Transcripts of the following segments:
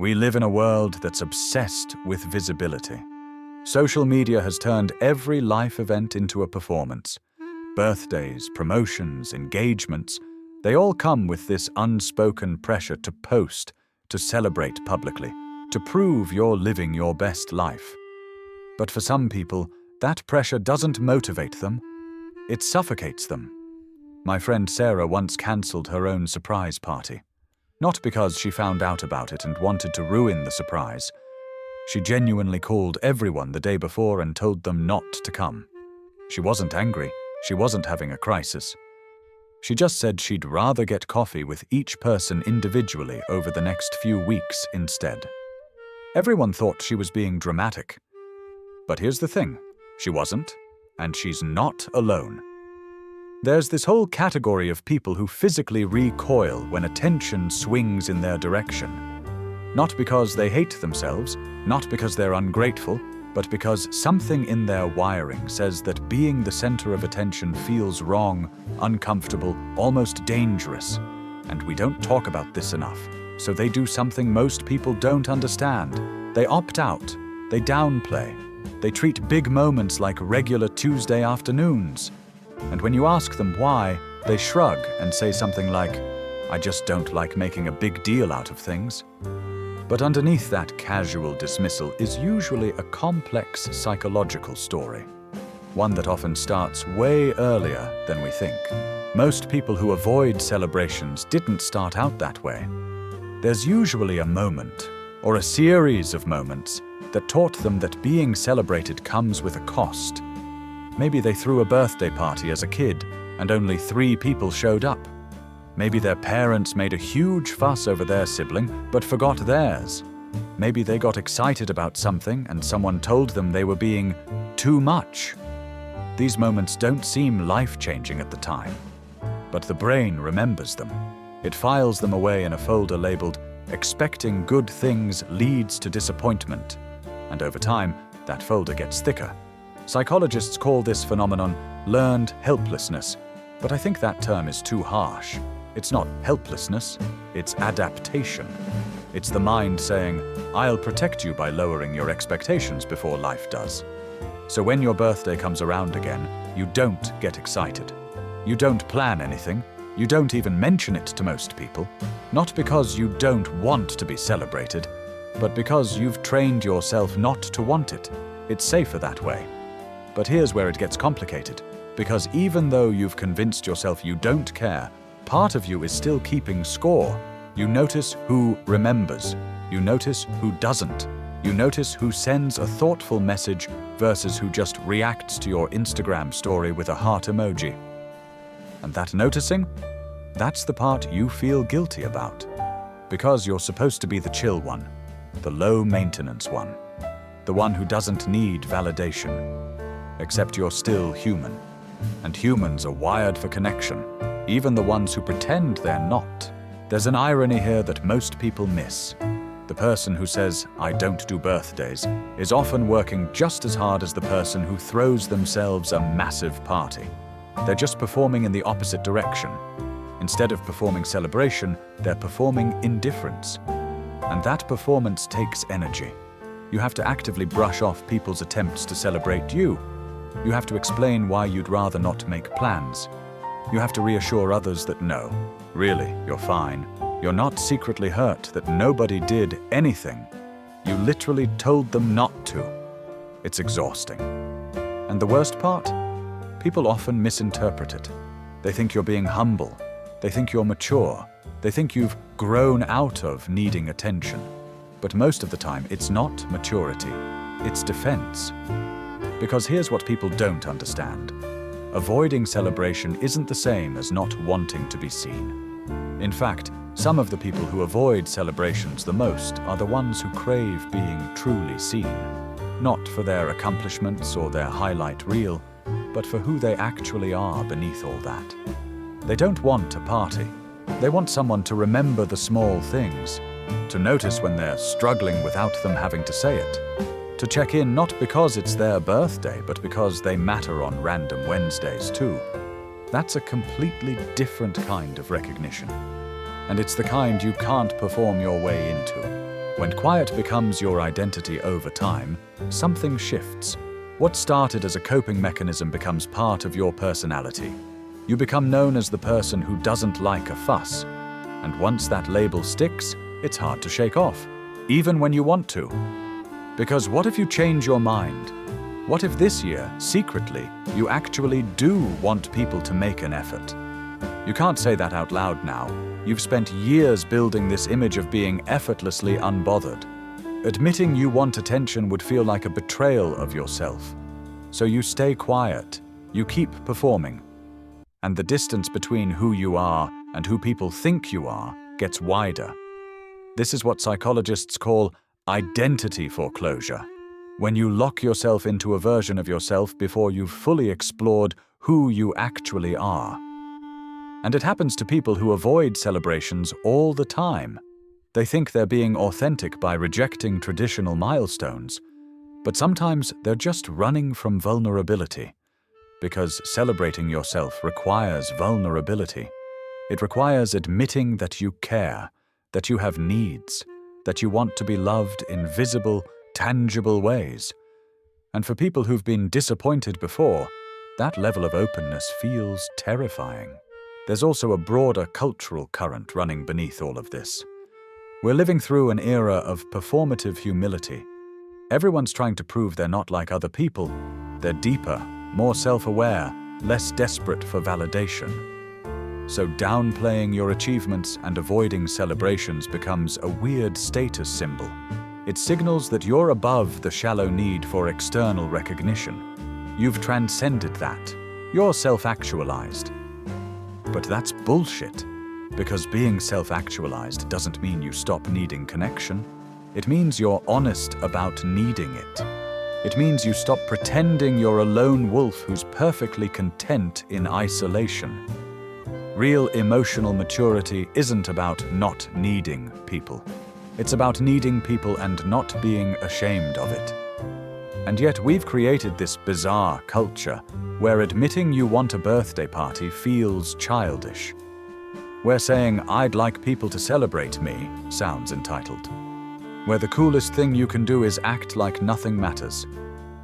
We live in a world that's obsessed with visibility. Social media has turned every life event into a performance. Birthdays, promotions, engagements, they all come with this unspoken pressure to post, to celebrate publicly, to prove you're living your best life. But for some people, that pressure doesn't motivate them, it suffocates them. My friend Sarah once cancelled her own surprise party. Not because she found out about it and wanted to ruin the surprise. She genuinely called everyone the day before and told them not to come. She wasn't angry, she wasn't having a crisis. She just said she'd rather get coffee with each person individually over the next few weeks instead. Everyone thought she was being dramatic. But here's the thing, she wasn't, and she's not alone. There's this whole category of people who physically recoil when attention swings in their direction. Not because they hate themselves, not because they're ungrateful, but because something in their wiring says that being the center of attention feels wrong, uncomfortable, almost dangerous. And we don't talk about this enough, so they do something most people don't understand. They opt out, they downplay, they treat big moments like regular Tuesday afternoons. And when you ask them why, they shrug and say something like, "I just don't like making a big deal out of things." But underneath that casual dismissal is usually a complex psychological story, one that often starts way earlier than we think. Most people who avoid celebrations didn't start out that way. There's usually a moment, or a series of moments, that taught them that being celebrated comes with a cost. Maybe they threw a birthday party as a kid, and only 3 people showed up. Maybe their parents made a huge fuss over their sibling, but forgot theirs. Maybe they got excited about something, and someone told them they were being too much. These moments don't seem life-changing at the time, but the brain remembers them. It files them away in a folder labeled, "Expecting good things leads to disappointment." And over time, that folder gets thicker. Psychologists call this phenomenon learned helplessness, but I think that term is too harsh. It's not helplessness, it's adaptation. It's the mind saying, "I'll protect you by lowering your expectations before life does." So when your birthday comes around again, you don't get excited. You don't plan anything. You don't even mention it to most people. Not because you don't want to be celebrated, but because you've trained yourself not to want it. It's safer that way. But here's where it gets complicated, because even though you've convinced yourself you don't care, part of you is still keeping score. You notice who remembers. You notice who doesn't. You notice who sends a thoughtful message versus who just reacts to your Instagram story with a heart emoji. And that noticing, that's the part you feel guilty about. Because you're supposed to be the chill one, the low-maintenance one, the one who doesn't need validation. Except you're still human. And humans are wired for connection, even the ones who pretend they're not. There's an irony here that most people miss. The person who says, "I don't do birthdays," is often working just as hard as the person who throws themselves a massive party. They're just performing in the opposite direction. Instead of performing celebration, they're performing indifference. And that performance takes energy. You have to actively brush off people's attempts to celebrate you. You have to explain why you'd rather not make plans. You have to reassure others that no, really, you're fine. You're not secretly hurt that nobody did anything. You literally told them not to. It's exhausting. And the worst part? People often misinterpret it. They think you're being humble. They think you're mature. They think you've grown out of needing attention. But most of the time, it's not maturity. It's defense. Because here's what people don't understand. Avoiding celebration isn't the same as not wanting to be seen. In fact, some of the people who avoid celebrations the most are the ones who crave being truly seen. Not for their accomplishments or their highlight reel, but for who they actually are beneath all that. They don't want a party. They want someone to remember the small things, to notice when they're struggling without them having to say it. To check in not because it's their birthday, but because they matter on random Wednesdays too. That's a completely different kind of recognition. And it's the kind you can't perform your way into. When quiet becomes your identity over time, something shifts. What started as a coping mechanism becomes part of your personality. You become known as the person who doesn't like a fuss. And once that label sticks, it's hard to shake off, even when you want to. Because what if you change your mind? What if this year, secretly, you actually do want people to make an effort? You can't say that out loud now. You've spent years building this image of being effortlessly unbothered. Admitting you want attention would feel like a betrayal of yourself. So you stay quiet, you keep performing. And the distance between who you are and who people think you are gets wider. This is what psychologists call identity foreclosure. When you lock yourself into a version of yourself before you've fully explored who you actually are. And it happens to people who avoid celebrations all the time. They think they're being authentic by rejecting traditional milestones, but sometimes they're just running from vulnerability. Because celebrating yourself requires vulnerability. It requires admitting that you care, that you have needs, that you want to be loved in visible, tangible ways. And for people who've been disappointed before, that level of openness feels terrifying. There's also a broader cultural current running beneath all of this. We're living through an era of performative humility. Everyone's trying to prove they're not like other people. They're deeper, more self-aware, less desperate for validation. So downplaying your achievements and avoiding celebrations becomes a weird status symbol. It signals that you're above the shallow need for external recognition. You've transcended that. You're self-actualized. But that's bullshit. Because being self-actualized doesn't mean you stop needing connection. It means you're honest about needing it. It means you stop pretending you're a lone wolf who's perfectly content in isolation. Real emotional maturity isn't about not needing people. It's about needing people and not being ashamed of it. And yet we've created this bizarre culture where admitting you want a birthday party feels childish. Where saying, "I'd like people to celebrate me," sounds entitled. Where the coolest thing you can do is act like nothing matters.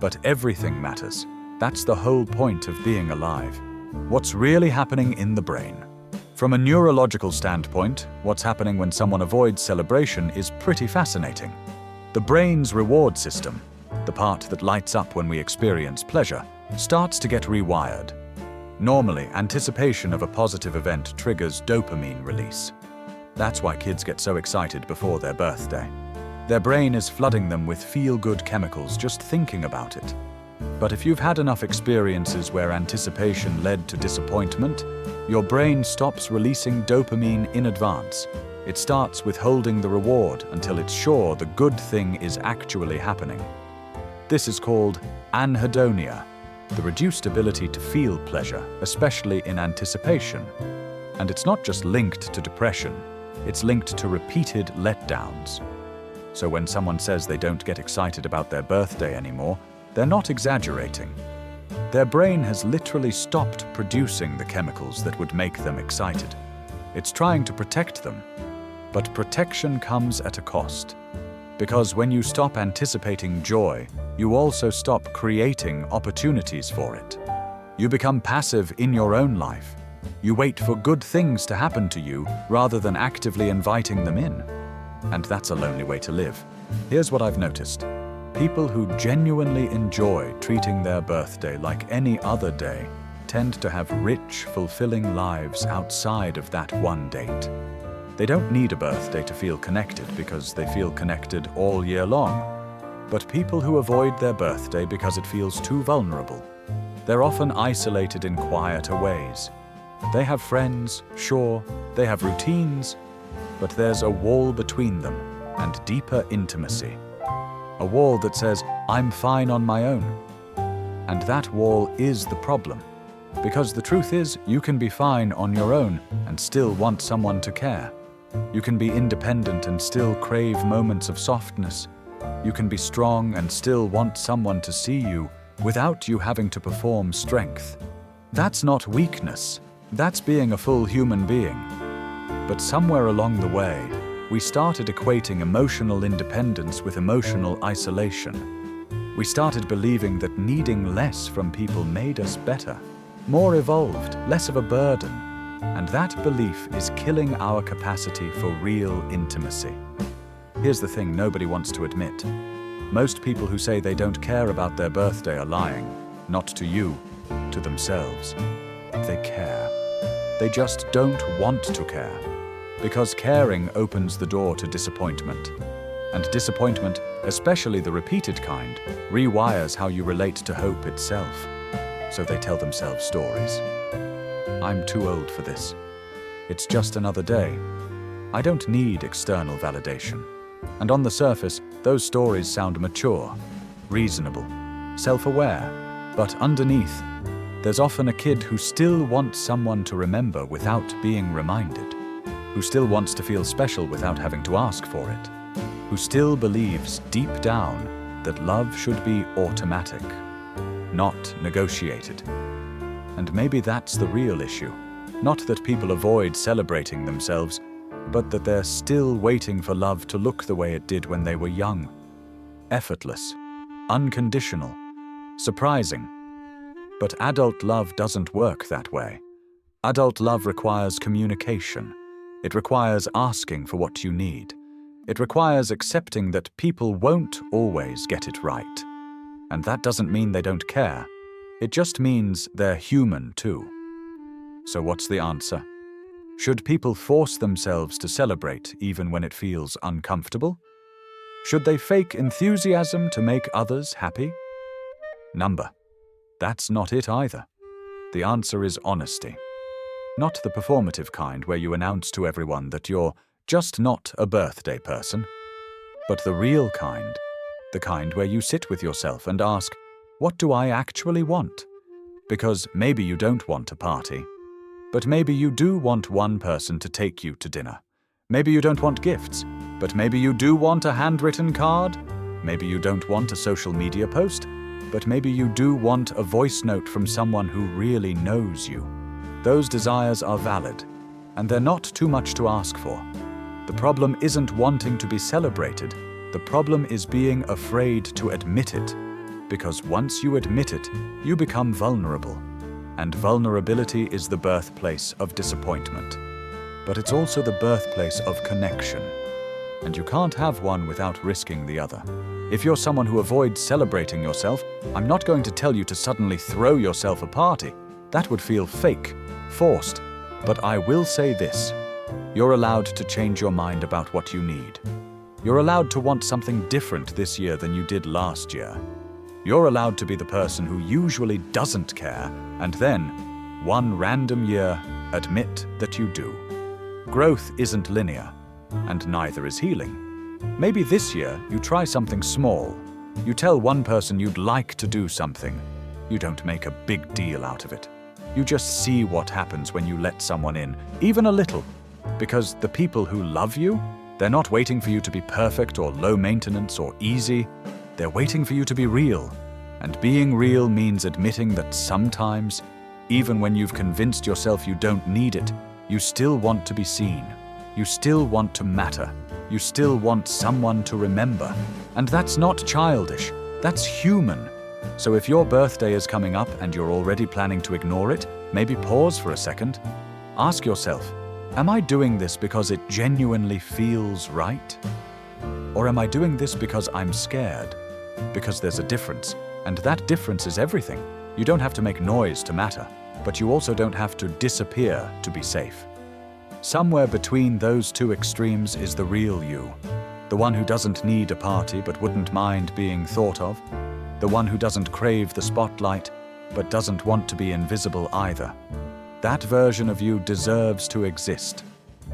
But everything matters. That's the whole point of being alive. What's really happening in the brain? From a neurological standpoint, what's happening when someone avoids celebration is pretty fascinating. The brain's reward system, the part that lights up when we experience pleasure, starts to get rewired. Normally, anticipation of a positive event triggers dopamine release. That's why kids get so excited before their birthday. Their brain is flooding them with feel-good chemicals just thinking about it. But if you've had enough experiences where anticipation led to disappointment, your brain stops releasing dopamine in advance. It starts withholding the reward until it's sure the good thing is actually happening. This is called anhedonia, the reduced ability to feel pleasure, especially in anticipation. And it's not just linked to depression, it's linked to repeated letdowns. So when someone says they don't get excited about their birthday anymore, they're not exaggerating. Their brain has literally stopped producing the chemicals that would make them excited. It's trying to protect them. But protection comes at a cost. Because when you stop anticipating joy, you also stop creating opportunities for it. You become passive in your own life. You wait for good things to happen to you rather than actively inviting them in. And that's a lonely way to live. Here's what I've noticed. People who genuinely enjoy treating their birthday like any other day tend to have rich, fulfilling lives outside of that one date. They don't need a birthday to feel connected because they feel connected all year long. But people who avoid their birthday because it feels too vulnerable, they're often isolated in quieter ways. They have friends, sure, they have routines, but there's a wall between them and deeper intimacy. A wall that says, "I'm fine on my own." And that wall is the problem. Because the truth is, you can be fine on your own and still want someone to care. You can be independent and still crave moments of softness. You can be strong and still want someone to see you without you having to perform strength. That's not weakness. That's being a full human being. But somewhere along the way, we started equating emotional independence with emotional isolation. We started believing that needing less from people made us better, more evolved, less of a burden. And that belief is killing our capacity for real intimacy. Here's the thing nobody wants to admit. Most people who say they don't care about their birthday are lying, not to you, to themselves. They care. They just don't want to care. Because caring opens the door to disappointment. And disappointment, especially the repeated kind, rewires how you relate to hope itself. So they tell themselves stories. I'm too old for this. It's just another day. I don't need external validation. And on the surface, those stories sound mature, reasonable, self-aware. But underneath, there's often a kid who still wants someone to remember without being reminded, who still wants to feel special without having to ask for it, who still believes deep down that love should be automatic, not negotiated. And maybe that's the real issue. Not that people avoid celebrating themselves, but that they're still waiting for love to look the way it did when they were young. Effortless, unconditional, surprising. But adult love doesn't work that way. Adult love requires communication. It requires asking for what you need. It requires accepting that people won't always get it right. And that doesn't mean they don't care. It just means they're human too. So what's the answer? Should people force themselves to celebrate even when it feels uncomfortable? Should they fake enthusiasm to make others happy? Number. That's not it either. The answer is honesty. Not the performative kind where you announce to everyone that you're just not a birthday person, but the real kind, the kind where you sit with yourself and ask, what do I actually want? Because maybe you don't want a party, but maybe you do want one person to take you to dinner. Maybe you don't want gifts, but maybe you do want a handwritten card. Maybe you don't want a social media post, but maybe you do want a voice note from someone who really knows you. Those desires are valid, and they're not too much to ask for. The problem isn't wanting to be celebrated. The problem is being afraid to admit it. Because once you admit it, you become vulnerable. And vulnerability is the birthplace of disappointment. But it's also the birthplace of connection. And you can't have one without risking the other. If you're someone who avoids celebrating yourself, I'm not going to tell you to suddenly throw yourself a party. That would feel fake, forced. But I will say this. You're allowed to change your mind about what you need. You're allowed to want something different this year than you did last year. You're allowed to be the person who usually doesn't care, and then, one random year, admit that you do. Growth isn't linear, and neither is healing. Maybe this year you try something small. You tell one person you'd like to do something. You don't make a big deal out of it. You just see what happens when you let someone in, even a little. Because the people who love you, they're not waiting for you to be perfect or low maintenance or easy. They're waiting for you to be real. And being real means admitting that sometimes, even when you've convinced yourself you don't need it, you still want to be seen. You still want to matter. You still want someone to remember. And that's not childish. That's human. So if your birthday is coming up and you're already planning to ignore it, maybe pause for a second. Ask yourself, am I doing this because it genuinely feels right? Or am I doing this because I'm scared? Because there's a difference, and that difference is everything. You don't have to make noise to matter, but you also don't have to disappear to be safe. Somewhere between those two extremes is the real you. The one who doesn't need a party but wouldn't mind being thought of. The one who doesn't crave the spotlight but doesn't want to be invisible either. That version of you deserves to exist,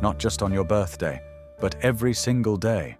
not just on your birthday, but every single day.